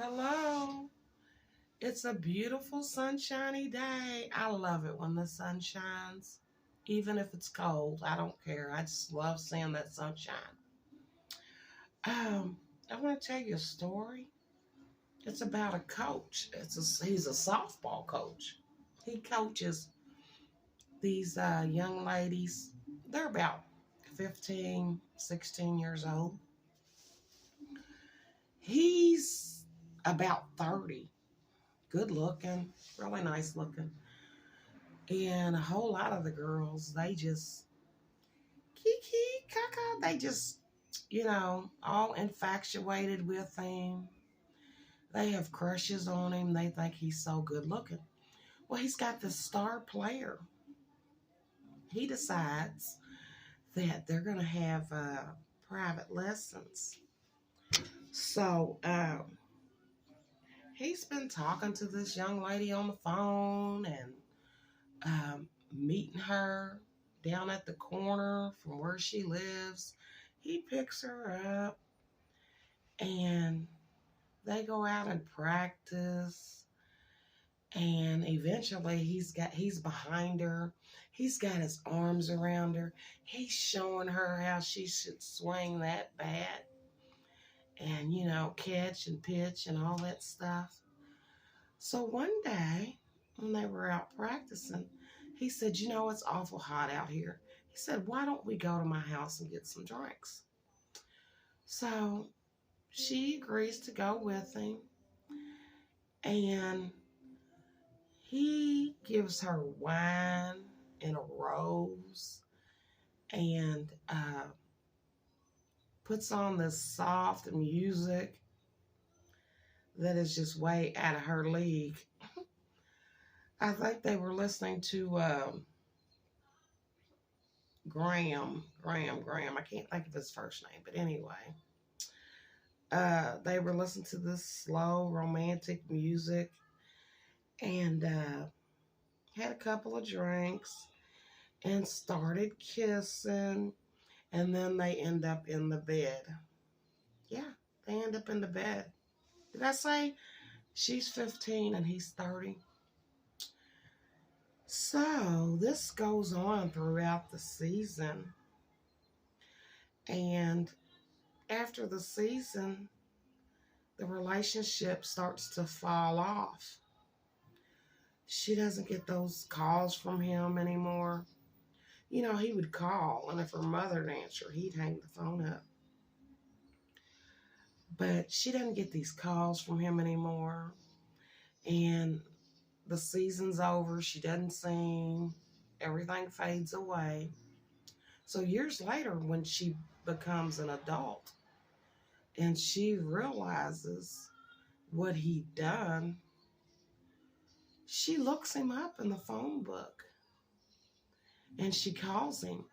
Hello. It's a beautiful sunshiny day. I love it when the sun shines. Even if it's cold, I don't care. I just love seeing that sunshine. Um, I want to tell you a story. It's about a coach. He's a softball coach. He coaches these young ladies. They're about 15, 16 years old. He's about 30. Good looking, really nice looking. And a whole lot of the girls, they just kiki kaka, they just, all infatuated with him. They have crushes on him. They think he's so good looking. Well, he's got this star player. He decides that they're going to have private lessons. So he's been talking to this young lady on the phone and meeting her down at the corner from where she lives. He picks her up and they go out and practice. And eventually he's behind her. He's got his arms around her. He's showing her how she should swing that bat and, catch and pitch and all that stuff. So one day when they were out practicing, he said, it's awful hot out here. He said, why don't we go to my house and get some drinks? So she agrees to go with him, and he gives her wine and a rose and puts on this soft music that is just way out of her league. I think they were listening to Graham. I can't think of his first name, but anyway. They were listening to this slow romantic music and had a couple of drinks and started kissing, and then they end up in the bed. Yeah, they end up in the bed. Did I say she's 15 and he's 30? So this goes on throughout the season. And after the season, the relationship starts to fall off. She doesn't get those calls from him anymore. He would call, and if her mother'd answer, he'd hang the phone up. But she doesn't get these calls from him anymore. And the season's over. She doesn't sing. Everything fades away. So years later, when she becomes an adult and she realizes what he'd done, she looks him up in the phone book and she calls him,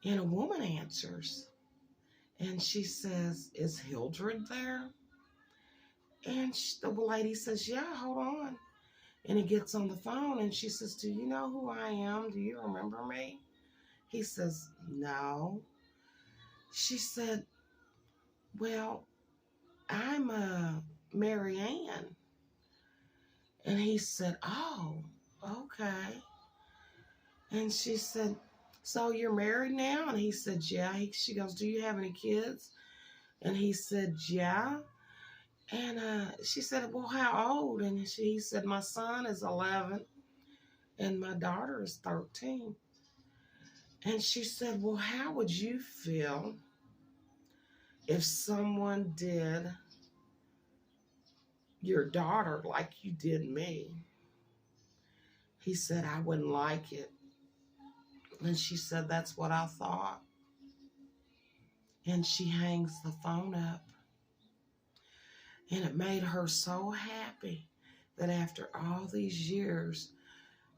and a woman answers and she says, is Hildred there? And the lady says, yeah, hold on. And he gets on the phone and she says, do you know who I am? Do you remember me? He says, no. She said, well, I'm Mary Ann. And he said, oh, okay. And she said, so you're married now? And he said, yeah. She goes, do you have any kids? And he said, yeah. And she said, well, how old? And he said, my son is 11 and my daughter is 13. And she said, well, how would you feel if someone did your daughter like you did me? He said, I wouldn't like it. And she said, that's what I thought. And she hangs the phone up. And it made her so happy that after all these years,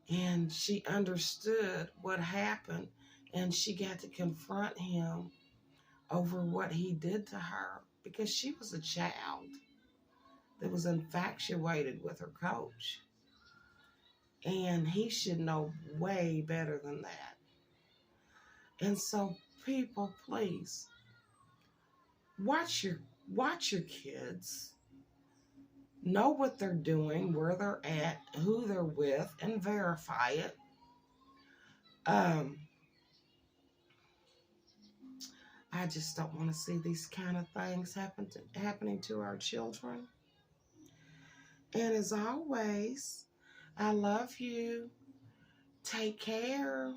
and she understood what happened, and she got to confront him over what he did to her, because she was a child that was infatuated with her coach. And he should know way better than that. And so, people, please watch your kids. know what they're doing, where they're at, who they're with, and verify it. I just don't want to see these kind of things happening to our children. And as always, I love you. Take care.